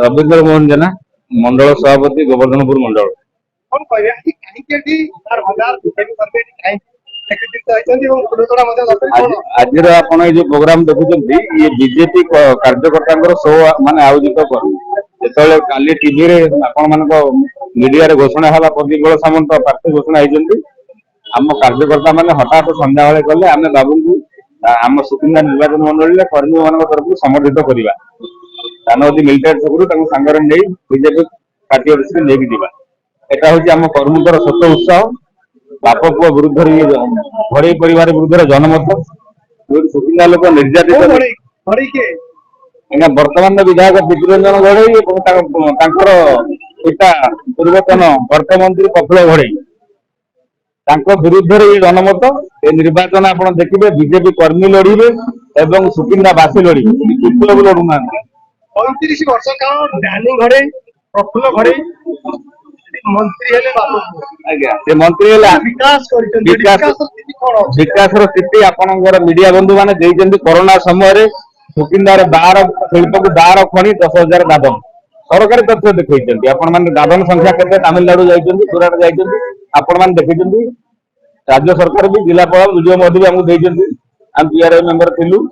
रविंद्र मोहन जेना मंडल सभापति गोवर्धनपुर मंडल। आज जो प्रोग्राम देखुं ये बीजेपी कार्यकर्ता शो मान आयोजित कर काली टीवी मीडिया घोषणा है प्रदीप सामंत प्रार्थी घोषणा होती आम कार्यकर्ता मैंने हठात सन्ध्या बेले कले आम बाबू को आम सुकिंदा निर्वाचन मंडल कर्मी मान तरफ समर्थित करवा दानवती मिलिटारी छकू सांगे नहीं बीजेपी पार्टी ऑफिस में लेकिन जावा एटा हूँ आम कर्मकर सत उत्साह बाप पुओ विरुद्ध घड़ई परिवार विरुद्ध जनमत सुकिंदा लोक निर्यातित वर्तमान विधायक दिग्रंजन घड़ई पिता पूर्वतन अर्थमंत्री प्रफुल्ल घड़ई विरुद्ध ये जनमत ए निर्वाचन आप देखिए बीजेपी कर्मी लड़े एवं सुकिंदा बासी लड़े विप्लव लड़ुना 35 वर्ष काल डानी घड़े प्रफुल्ल घड़े मंत्री हेले आज्ञा मंत्री विकास स्थिति आपनकर मीडिया बंधु माने देइजंदी कोरोना समय सुकिंदार दार शिल्प को दार खणी 10,000 दादन सरकारी तथ्य देखैछंती आपण माने दादन संख्या केते तमिलनाडु जाइछंती सुराट जाइछंती आपण माने देखैछंती राज्य सरकार भी जिलापाल विजय मोदी हमको देइछंती हम पीआरआई मेंबर थिलु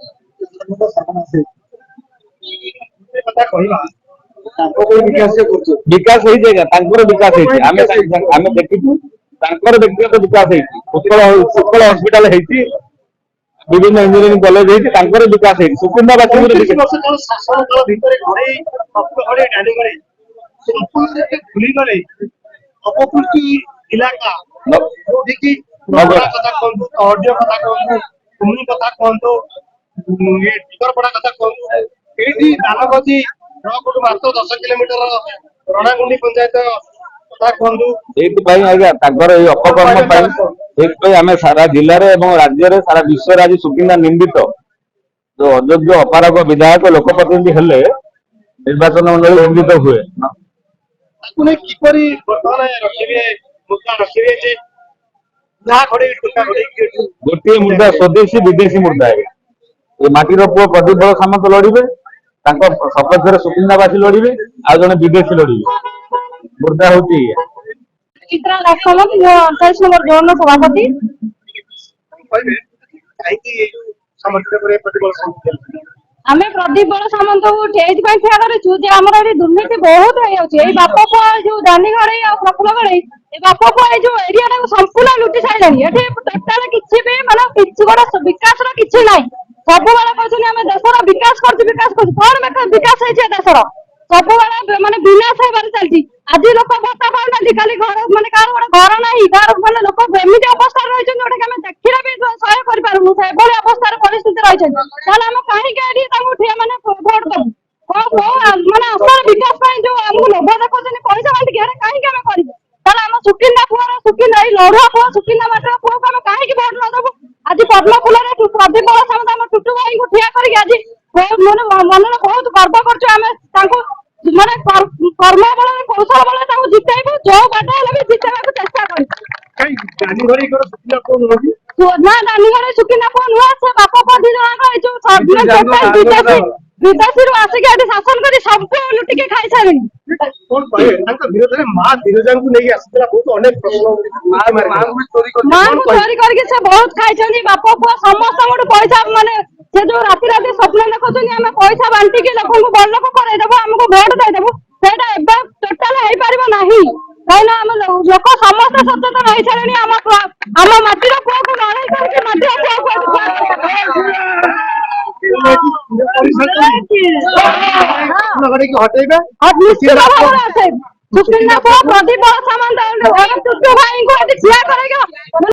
विकास हो जाएगा विकास आम देखी व्यक्तिगत विकास उत्कल हॉस्पिटल विभिन्न इंजीनियरिंग कॉलेज विकास सुकिंदा इलाका दानगति 10 किलोमीटर रणागुंडी पंचायत अपकर्म सारा जिले में राज्य में सारा विश्व आज सुकिंदा निंदित जो अयोग्य अपारग विधायक लोकप्रतिनिधि हेले निर्वाचन मंडल निंदित हुए गोटे मुद्दा स्वदेशी विदेशी मुद्दा है ये माटीर पुओ प्रदीप सामंत लड़े सपक्ष सुकिंदावासी लड़े आज जन विदेशी लड़े मुद्दा हूँ चित्रा दास 28 नंबर जोन सभापति ଆମେ ପ୍ରଦୀପ ବଳ ସାମନ୍ତଙ୍କୁ ଏଇଥିପାଇଁ ଠିଆ କରିଛୁ ଯେ ଆମର ଏଠି ଦୁର୍ନୀତି ବହୁତ ହେଇଯାଉଛି। ଏଇ ବାପ ପୁଅ ଯୋଉ ଦାଣ୍ଡି ଘରେଇ ଆଉ ପ୍ରଫୁଲ୍ଲ ଘରେଇ ଏ ବାପ ପୁଅ ଏଇ ଯୋଉ ଏରିଆ ଟାକୁ ସମ୍ପୂର୍ଣ୍ଣ ଲୁଟି ସାରିଲାଣି। ଏଠି ଟୋଟାଲ କିଛି ବି ମାନେ କିଛି ଗୋଟେ ବିକାଶର କିଛି ନାହିଁ। ସବୁବେଳେ କହୁଛନ୍ତି ଆମେ ଦେଶର ବିକାଶ କରୁଛୁ କଣ ବିକାଶ ହେଇଛି ଏ ଦେଶର? ସବୁବେଳେ ମାନେ ବିନାଶ ହେବାରେ ଚାଲିଛି। ଆଜି ଲୋକ ଭତ୍ତା ପାଉନାହାନ୍ତି, କାଲି ଘର ମାନେ କାହାର ଗୋଟେ ଘର ନାହିଁ, କାହାର ମାନେ ଲୋକ ଏମିତି ଅବସ୍ଥାରେ ରହିଛନ୍ତି ଯୋଉଟା କି ଆମେ ଦେଖିଲେ ବି ସହ୍ୟ କରିପାରୁନୁ। ସେଭଳି ଅବସ୍ଥାରେ ପରିସ୍ଥିତି ରହିଛନ୍ତି। ତାହେଲେ ଆମେ କାହିଁକି ଏଠି ତାଙ୍କୁ ମାନେ ଭୋଟ ଦବୁ? ମାନେ ଆଶାର ବିକାଶ ପାଇଁ ଯୋଉ ଆମକୁ ଲୋଭ ଦେଖାଉଛନ୍ତି ପଇସା ବାଣ୍ଟିକି, ଏଇଟା କାହିଁକି ଆମେ କରିବୁ? ତାହେଲେ ଆମ ସୁକିନ୍ଦା ପୁଅର ସୁକିନ୍ଦା ଏଇ ଲଢୁଆ ପୁଅ ସୁକିନ୍ଦା ମାଟିର ପୁଅକୁ ଆମେ କାହିଁକି ଭୋଟ ନ ଦବୁ? ଆଜି ପଦ୍ମଫୁଲରେ ପ୍ରଦୀପ ବଳ ସାମନ୍ତ ଆମ ଟୁଟୁ ଭାଇଙ୍କୁ ଠିଆ କରିକି ଆଜି ମାନେ ମନରେ ବହୁତ ଗର୍ବ କରୁଛୁ। ଆମେ ତାଙ୍କୁ ମାନେ କର୍ମ ବଳରେ କୌଶଳ ବଳରେ ତାଙ୍କୁ ଜିତେଇବୁ। ଯୋଉ ବାଟ ହେଲେ ବି ଜିତେଇବାକୁ ଚେଷ୍ଟା କରିବୁ। ନା ନାନୀ ଘରେ ସୁକିନ୍ଦା ପୁଅ ନୁହଁ, ସେ ବାପ ପୁଅ ଦି ଜଣଙ୍କ ଏଇ ଯୋଉ ବିଦେଶୀରୁ ଆସିକି ଏଠି ଶାସନ କରି ସବୁ ଲୁଟିକି ଖାଇସାରିଲେଣି। ମା ବିରଜାଙ୍କୁ ନେଇକି ଆସିଥିଲା ବହୁତ ଅନେକ ମାଙ୍କୁ ଚୋରି କରିକି ସେ ବହୁତ ଖାଇଛନ୍ତି। ବାପ ପୁଅ ସମସ୍ତଙ୍କଠୁ ପଇସା ମାନେ ସେ ଯୋଉ ରାତି ରାତି ସ୍ୱପ୍ନ ଦେଖୁଛନ୍ତି ଆମେ ପଇସା ବାଣ୍ଟିକି ଲୋକଙ୍କୁ ବଡ ଲୋକ କରେଇଦବୁ, ଆମକୁ ଭୋଟ ଦେଇଦବୁ, ସେଇଟା ଏବେ ଟୋଟାଲ ହେଇପାରିବ ନାହିଁ। କାହିଁକିନା ଆମ ଲୋକ ସମସ୍ତେ ସଚେତନ ହେଇସାରିଲେଣି। ଆମ ମାଟିର ପୁଅକୁ ଲଢେଇ କରିକି ମାଟିର ପୁଅକୁ ହଟେଇବେ। ନିଶ୍ଚିତ ଭାବରେ ଅଛେ। ସୁକିନ୍ଦା ପୁଅ ପ୍ରଦୀପ ବଳ ସାମନ୍ତ ଟୁଟୁ ଭାଇଙ୍କୁ ଏଠି ଠିଆ କରେଇକି